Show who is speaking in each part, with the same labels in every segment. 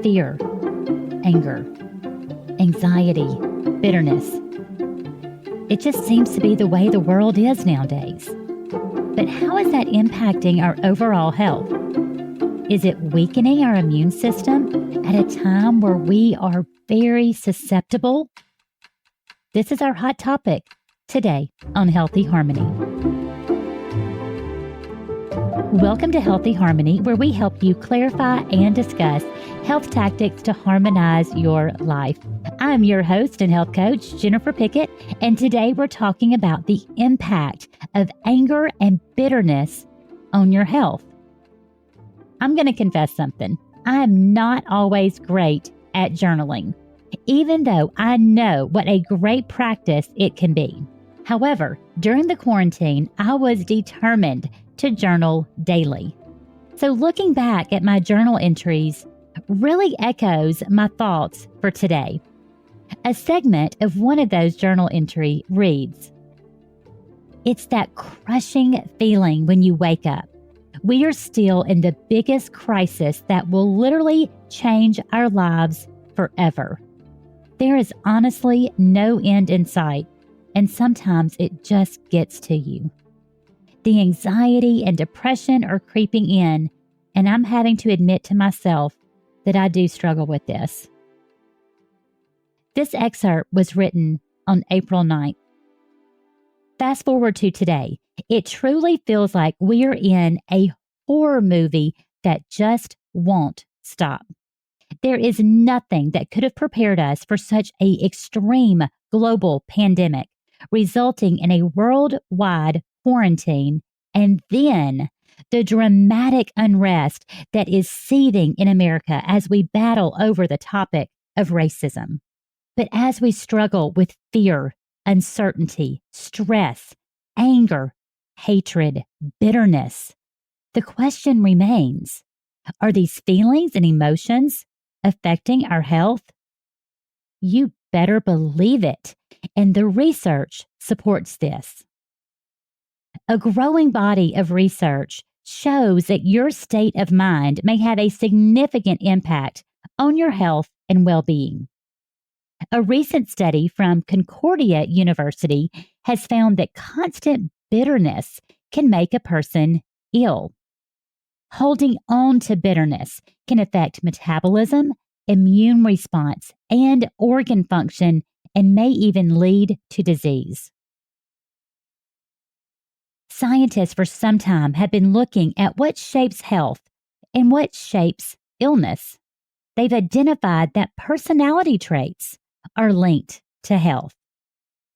Speaker 1: fear, anger, anxiety, bitterness. It just seems to be the way the world is nowadays. But how is that impacting our overall health? Is it weakening our immune system at a time where we are very susceptible? This is our hot topic today on Healthy Harmony. Welcome to Healthy Harmony, where we help you clarify and discuss health tactics to harmonize your life. I'm your host and health coach, Jennifer Pickett, and today we're talking about the impact of anger and bitterness on your health. I'm going to confess something. I am not always great at journaling, even though I know what a great practice it can be. However, during the quarantine, I was determined to journal daily. So looking back at my journal entries really echoes my thoughts for today. A segment of one of those journal entry reads, "It's that crushing feeling when you wake up. We are still in the biggest crisis that will literally change our lives forever. There is honestly no end in sight, and sometimes it just gets to you. The anxiety and depression are creeping in, and I'm having to admit to myself that I do struggle with this." This excerpt was written on April 9th. Fast forward to today. It truly feels like we are in a horror movie that just won't stop. There is nothing that could have prepared us for such an extreme global pandemic, resulting in a worldwide quarantine, and then the dramatic unrest that is seething in America as we battle over the topic of racism. But as we struggle with fear, uncertainty, stress, anger, hatred, bitterness, the question remains, are these feelings and emotions affecting our health? You better believe it, and the research supports this. A growing body of research shows that your state of mind may have a significant impact on your health and well-being. A recent study from Concordia University has found that constant bitterness can make a person ill. Holding on to bitterness can affect metabolism, immune response, and organ function, and may even lead to disease. Scientists for some time have been looking at what shapes health and what shapes illness. They've identified that personality traits are linked to health,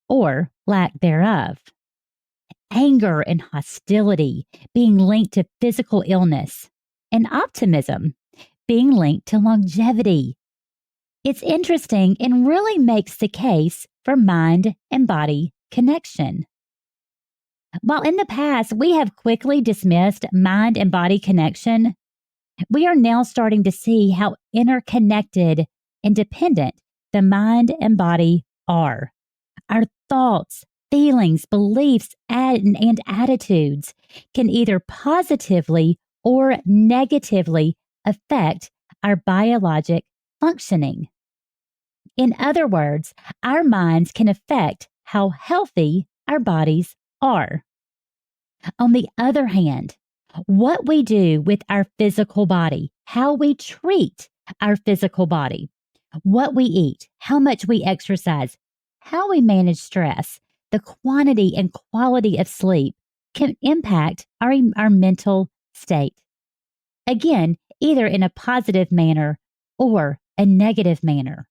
Speaker 1: or lack thereof. Anger and hostility being linked to physical illness, and optimism being linked to longevity. It's interesting and really makes the case for mind and body connection. While in the past we have quickly dismissed mind and body connection, we are now starting to see how interconnected and dependent the mind and body are. Our thoughts, feelings, beliefs, and attitudes can either positively or negatively affect our biologic functioning. In other words, our minds can affect how healthy our bodies are. On the other hand, what we do with our physical body, how we treat our physical body, what we eat, how much we exercise, how we manage stress, the quantity and quality of sleep can impact our mental state. Again, either in a positive manner or a negative manner.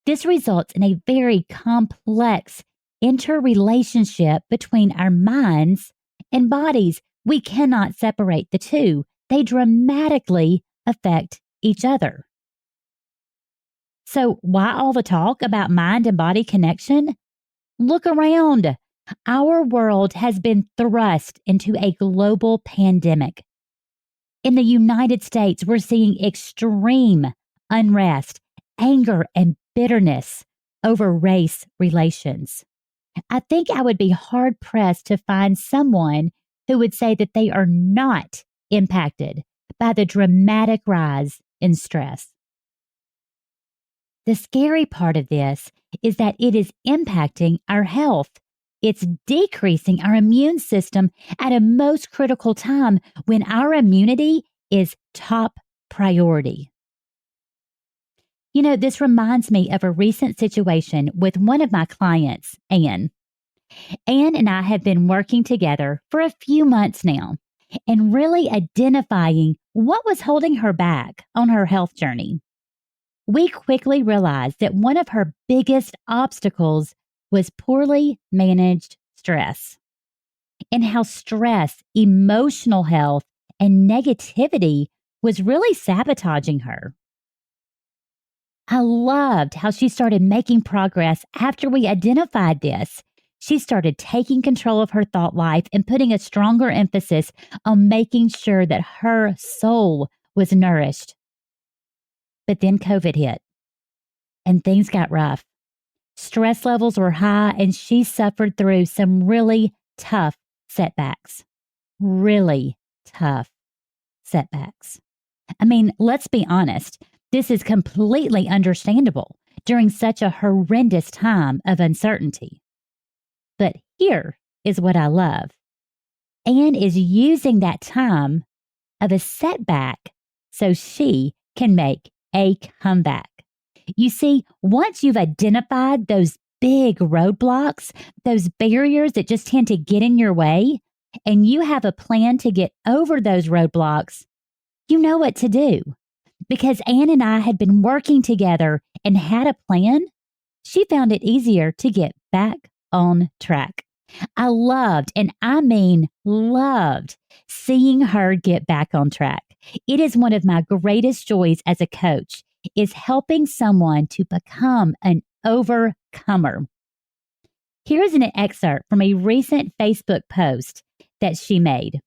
Speaker 1: This results in a very complex interrelationship between our minds and bodies. We cannot separate the two. They dramatically affect each other. So why all the talk about mind and body connection? Look around. Our world has been thrust into a global pandemic. In the United States, we're seeing extreme unrest, anger, and bitterness over race relations. I think I would be hard-pressed to find someone who would say that they are not impacted by the dramatic rise in stress. The scary part of this is that it is impacting our health. It's decreasing our immune system at a most critical time when our immunity is top priority. This reminds me of a recent situation with one of my clients, Anne. Anne and I have been working together for a few months now and really identifying what was holding her back on her health journey. We quickly realized that one of her biggest obstacles was poorly managed stress, and how stress, emotional health, and negativity was really sabotaging her. I loved how she started making progress after we identified this. She started taking control of her thought life and putting a stronger emphasis on making sure that her soul was nourished. But then COVID hit, and things got rough. Stress levels were high, and she suffered through some really tough setbacks. Really tough setbacks. I mean, let's be honest. This is completely understandable during such a horrendous time of uncertainty. But here is what I love. Anne is using that time of a setback so she can make a comeback. You see, once you've identified those big roadblocks, those barriers that just tend to get in your way, and you have a plan to get over those roadblocks, you know what to do. Because Anne and I had been working together and had a plan, she found it easier to get back on track. I loved, and I mean loved, seeing her get back on track. It is one of my greatest joys as a coach, is helping someone to become an overcomer. Here is an excerpt from a recent Facebook post that she made.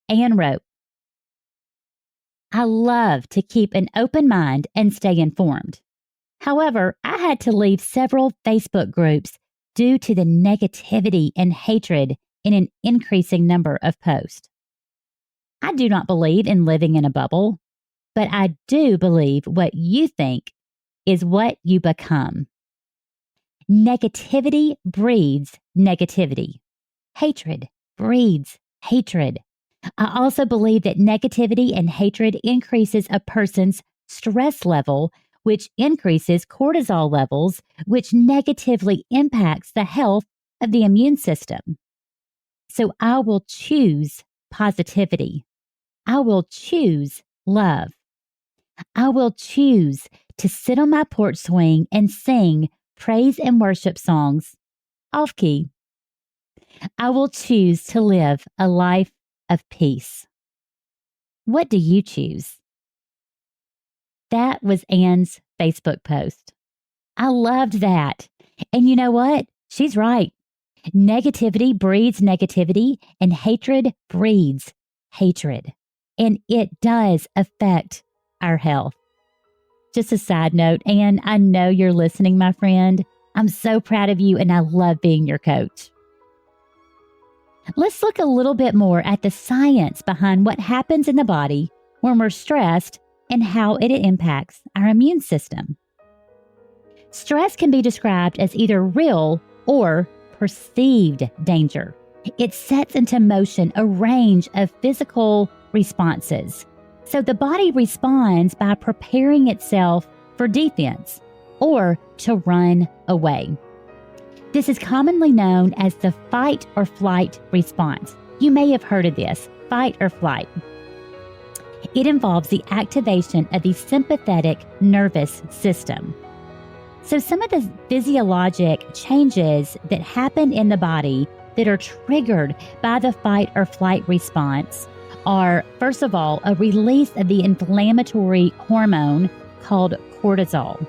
Speaker 1: Anne wrote, "I love to keep an open mind and stay informed. However, I had to leave several Facebook groups due to the negativity and hatred in an increasing number of posts. I do not believe in living in a bubble, but I do believe what you think is what you become. Negativity breeds negativity. Hatred breeds hatred. I also believe that negativity and hatred increases a person's stress level, which increases cortisol levels, which negatively impacts the health of the immune system. So I will choose positivity. I will choose love. I will choose to sit on my porch swing and sing praise and worship songs off key. I will choose to live a life of peace. What do you choose?" That was Anne's Facebook post. I loved that. And you know what? She's right. Negativity breeds negativity, and hatred breeds hatred. And it does affect our health. Just a side note, Anne, I know you're listening, my friend. I'm so proud of you, and I love being your coach. Let's look a little bit more at the science behind what happens in the body when we're stressed and how it impacts our immune system. Stress can be described as either real or perceived danger. It sets into motion a range of physical responses. So the body responds by preparing itself for defense or to run away. This is commonly known as the fight or flight response. You may have heard of this, fight or flight. It involves the activation of the sympathetic nervous system. So some of the physiologic changes that happen in the body that are triggered by the fight or flight response are, first of all, a release of the inflammatory hormone called cortisol.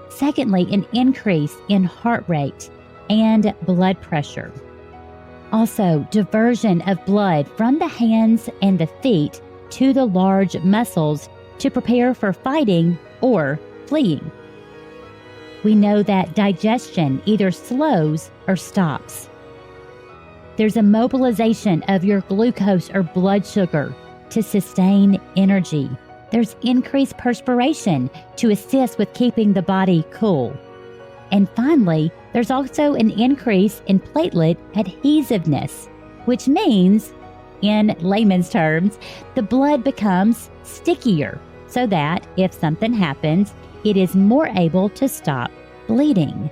Speaker 1: Secondly, an increase in heart rate and blood pressure. Also, diversion of blood from the hands and the feet to the large muscles to prepare for fighting or fleeing. We know that digestion either slows or stops. There's a mobilization of your glucose or blood sugar to sustain energy. There's increased perspiration to assist with keeping the body cool. And finally, there's also an increase in platelet adhesiveness, which means, in layman's terms, the blood becomes stickier so that if something happens, it is more able to stop bleeding.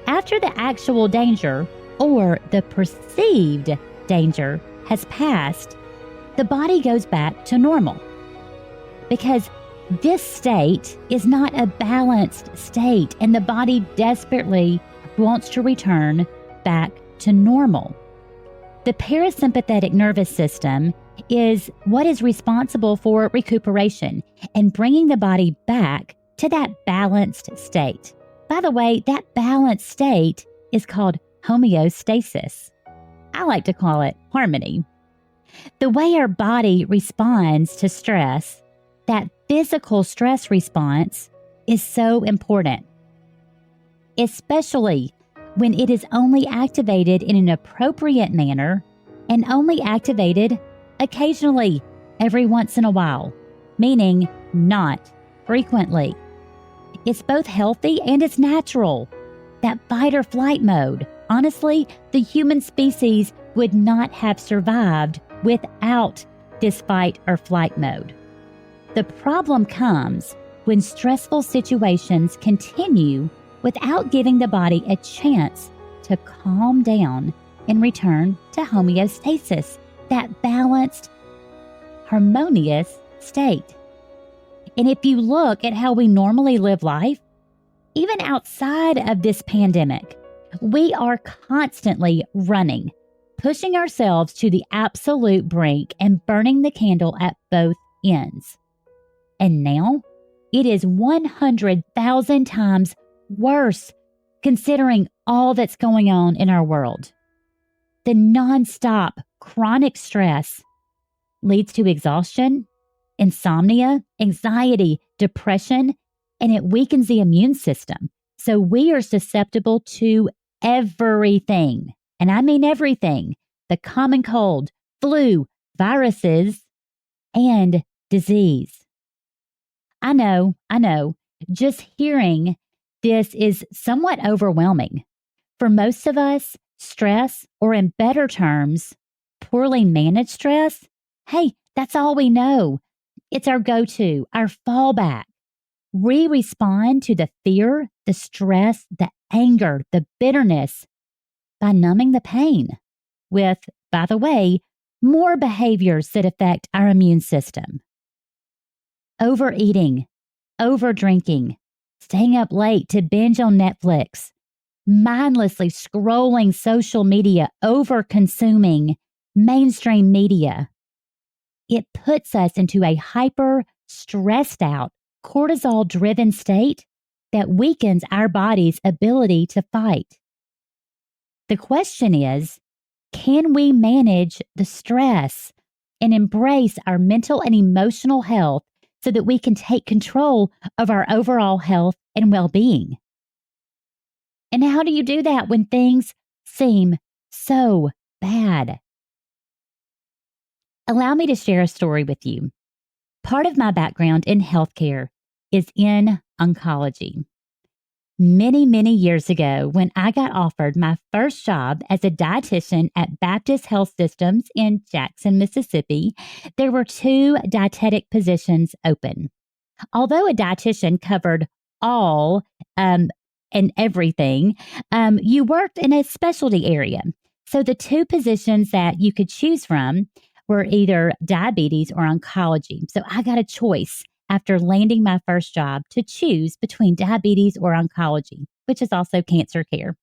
Speaker 1: After the actual danger or the perceived danger has passed, the body goes back to normal. Because this state is not a balanced state, and the body desperately wants to return back to normal. The parasympathetic nervous system is what is responsible for recuperation and bringing the body back to that balanced state. By the way, that balanced state is called homeostasis. I like to call it harmony. The way our body responds to stress, that physical stress response, is so important, especially when it is only activated in an appropriate manner and only activated occasionally, every once in a while, meaning not frequently. It's both healthy and it's natural. That fight or flight mode, honestly, the human species would not have survived without this fight or flight mode. The problem comes when stressful situations continue without giving the body a chance to calm down and return to homeostasis, that balanced, harmonious state. And if you look at how we normally live life, even outside of this pandemic, we are constantly running, pushing ourselves to the absolute brink and burning the candle at both ends. And now it is 100,000 times worse considering all that's going on in our world. The nonstop chronic stress leads to exhaustion, insomnia, anxiety, depression, and it weakens the immune system. So we are susceptible to everything. And I mean everything. The common cold, flu, viruses, and disease. I know. Just hearing this is somewhat overwhelming. For most of us, stress, or in better terms, poorly managed stress, hey, that's all we know. It's our go-to, our fallback. We respond to the fear, the stress, the anger, the bitterness by numbing the pain with, by the way, more behaviors that affect our immune system. Overeating, overdrinking, staying up late to binge on Netflix, mindlessly scrolling social media, over-consuming mainstream media. It puts us into a hyper, stressed out, cortisol-driven state that weakens our body's ability to fight. The question is, can we manage the stress and embrace our mental and emotional health so that we can take control of our overall health and well-being? And how do you do that when things seem so bad? Allow me to share a story with you. Part of my background in healthcare is in oncology. Many, many years ago, when I got offered my first job as a dietitian at Baptist Health Systems in Jackson, Mississippi, there were 2 dietetic positions open. Although a dietitian covered all and everything, you worked in a specialty area. So the 2 positions that you could choose from were either diabetes or oncology. So I got a choice after landing my first job to choose between diabetes or oncology, which is also cancer care.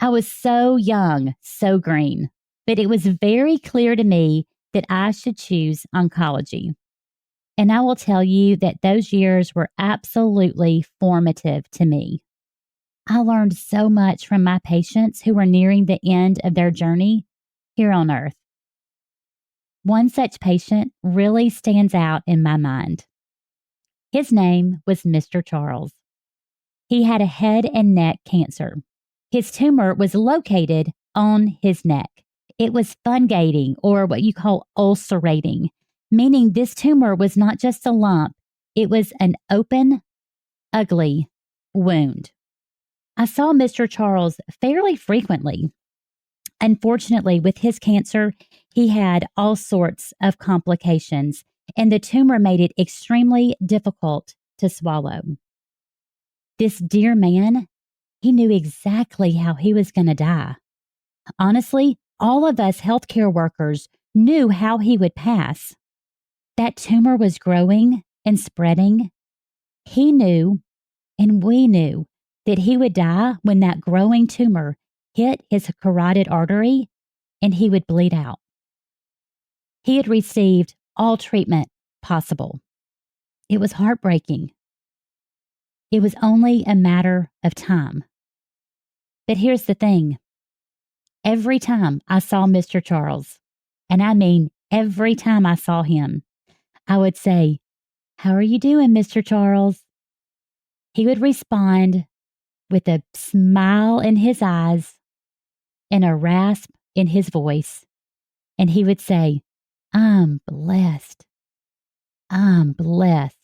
Speaker 1: I was so young, so green, but it was very clear to me that I should choose oncology. And I will tell you that those years were absolutely formative to me. I learned so much from my patients who were nearing the end of their journey here on earth. One such patient really stands out in my mind. His name was Mr. Charles. He had a head and neck cancer. His tumor was located on his neck. It was fungating, or what you call ulcerating, meaning this tumor was not just a lump, it was an open, ugly wound. I saw Mr. Charles fairly frequently. Unfortunately, with his cancer, he had all sorts of complications, and the tumor made it extremely difficult to swallow. This dear man, he knew exactly how he was going to die. Honestly, all of us healthcare workers knew how he would pass. That tumor was growing and spreading. He knew, and we knew, that he would die when that growing tumor hit his carotid artery and he would bleed out. He had received all treatment possible. It was heartbreaking. It was only a matter of time. But here's the thing. Every time I saw Mr. Charles, and I mean every time I saw him, I would say, "How are you doing, Mr. Charles?" He would respond with a smile in his eyes and a rasp in his voice, and he would say, "I'm blessed. I'm blessed."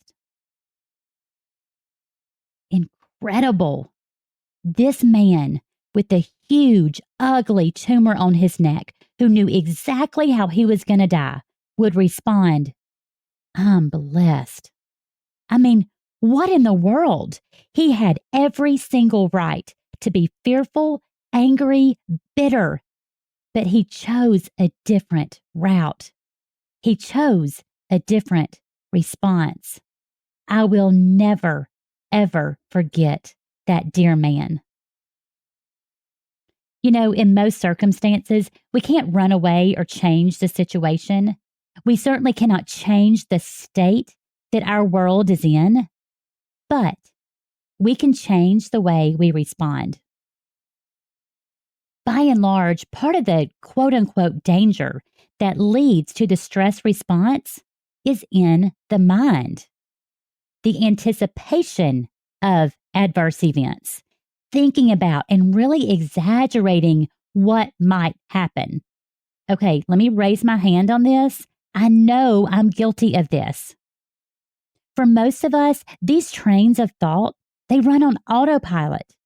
Speaker 1: Incredible. This man with the huge, ugly tumor on his neck, who knew exactly how he was going to die, would respond, "I'm blessed." I mean, what in the world? He had every single right to be fearful, angry, bitter, but he chose a different route. He chose a different response. I will never, ever forget that dear man. You know, in most circumstances, we can't run away or change the situation. We certainly cannot change the state that our world is in, but we can change the way we respond. By and large, part of the quote unquote danger that leads to the stress response is in the mind. The anticipation of adverse events, thinking about and really exaggerating what might happen. Okay, let me raise my hand on this. I know I'm guilty of this. For most of us, these trains of thought, they run on autopilot.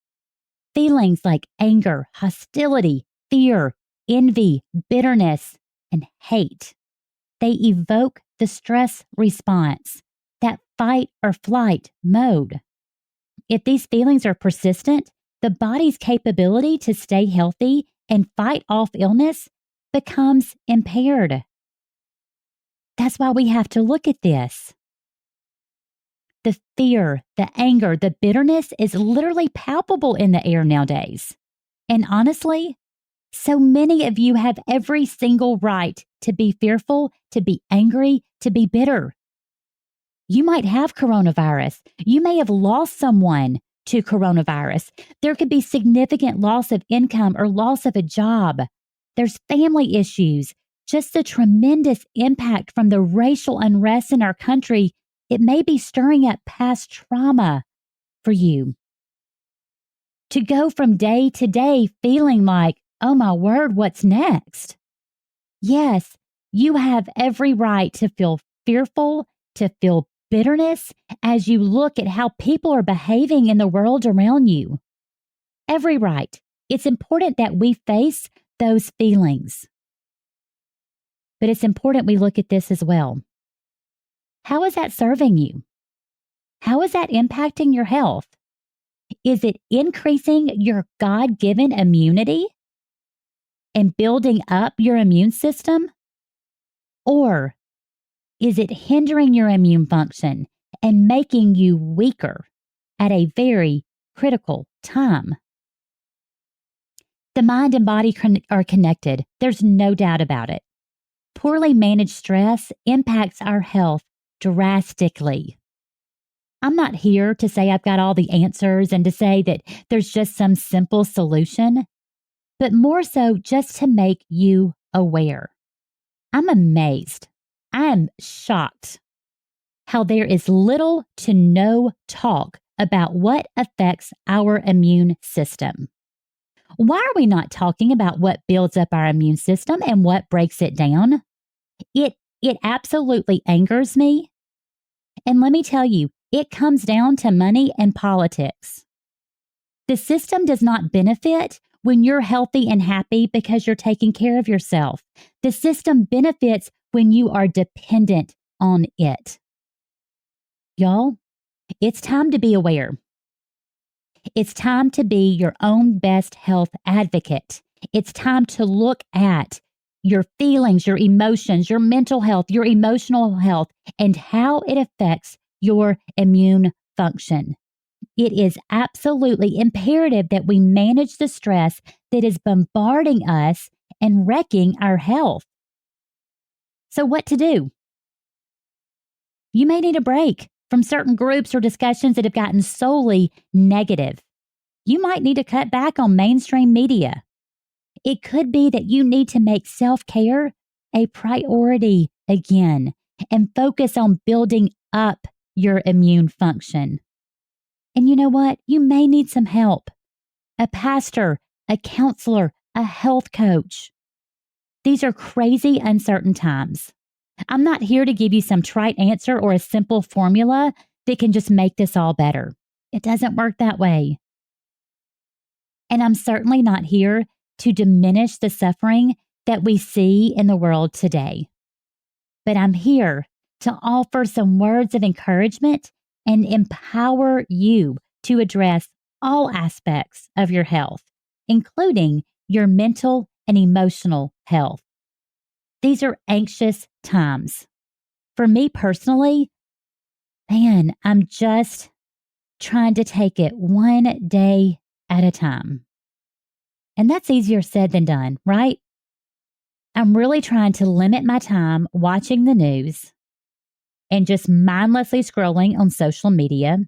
Speaker 1: Feelings like anger, hostility, fear, envy, bitterness, and hate. They evoke the stress response, that fight or flight mode. If these feelings are persistent, the body's capability to stay healthy and fight off illness becomes impaired. That's why we have to look at this. The fear, the anger, the bitterness is literally palpable in the air nowadays. And honestly, so many of you have every single right to be fearful, to be angry, to be bitter. You might have coronavirus. You may have lost someone to coronavirus. There could be significant loss of income or loss of a job. There's family issues. Just the tremendous impact from the racial unrest in our country. It may be stirring up past trauma for you. To go from day to day feeling like, oh my word, what's next? Yes, you have every right to feel fearful, to feel bitterness as you look at how people are behaving in the world around you. Every right. It's important that we face those feelings. But it's important we look at this as well. How is that serving you? How is that impacting your health? Is it increasing your God-given immunity and building up your immune system? Or is it hindering your immune function and making you weaker at a very critical time? The mind and body are connected. There's no doubt about it. Poorly managed stress impacts our health drastically. I'm not here to say I've got all the answers and to say that there's just some simple solution, but more so just to make you aware. I'm amazed. I am shocked how there is little to no talk about what affects our immune system. Why are we not talking about what builds up our immune system and what breaks it down? It It absolutely angers me. And let me tell you, it comes down to money and politics. The system does not benefit when you're healthy and happy because you're taking care of yourself. The system benefits when you are dependent on it. Y'all, it's time to be aware. It's time to be your own best health advocate. It's time to look at your feelings, your emotions, your mental health, your emotional health, and how it affects your immune function. It is absolutely imperative that we manage the stress that is bombarding us and wrecking our health. So, what to do? You may need a break from certain groups or discussions that have gotten solely negative. You might need to cut back on mainstream media. It could be that you need to make self-care a priority again and focus on building up your immune function. And you know what? You may need some help. A pastor, a counselor, a health coach. These are crazy, uncertain times. I'm not here to give you some trite answer or a simple formula that can just make this all better. It doesn't work that way. And I'm certainly not here to diminish the suffering that we see in the world today. But I'm here to offer some words of encouragement and empower you to address all aspects of your health, including your mental and emotional health. These are anxious times. For me personally, I'm just trying to take it one day at a time. And that's easier said than done, right? I'm really trying to limit my time watching the news and just mindlessly scrolling on social media.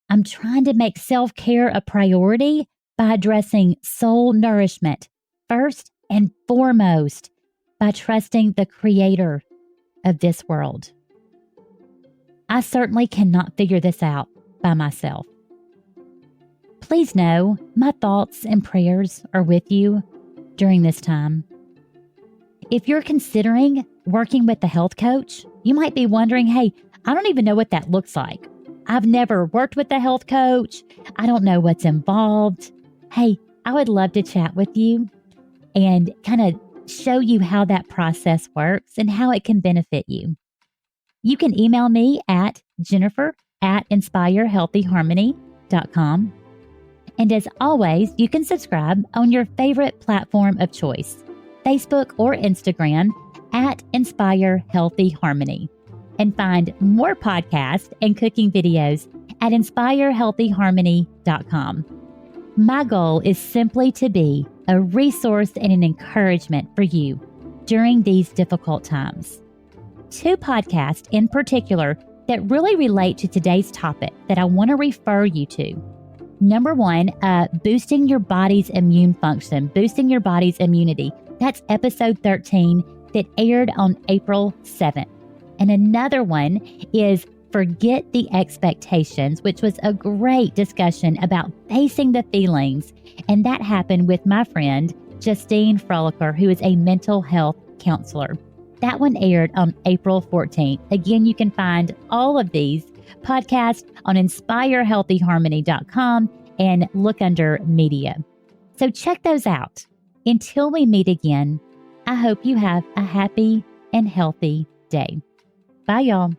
Speaker 1: I'm trying to make self-care a priority by addressing soul nourishment first and foremost, by trusting the creator of this world. I certainly cannot figure this out by myself. Please know my thoughts and prayers are with you during this time. If you're considering working with a health coach, you might be wondering, hey, I don't even know what that looks like. I've never worked with a health coach. I don't know what's involved. Hey, I would love to chat with you and kind of show you how that process works and how it can benefit you. You can email me at jennifer@inspirehealthyharmony.com. And as always, you can subscribe on your favorite platform of choice, Facebook or Instagram at Inspire Healthy Harmony, and find more podcasts and cooking videos at inspirehealthyharmony.com. My goal is simply to be a resource and an encouragement for you during these difficult times. 2 podcasts in particular that really relate to today's topic that I want to refer you to. Number 1, boosting your body's immune function, boosting your body's immunity. That's episode 13 that aired on April 7th. And another one is Forget the Expectations, which was a great discussion about facing the feelings. And that happened with my friend, Justine Frolicker, who is a mental health counselor. That one aired on April 14th. Again, you can find all of these podcasts on inspirehealthyharmony.com and look under media. So check those out. Until we meet again, I hope you have a happy and healthy day. Bye, y'all.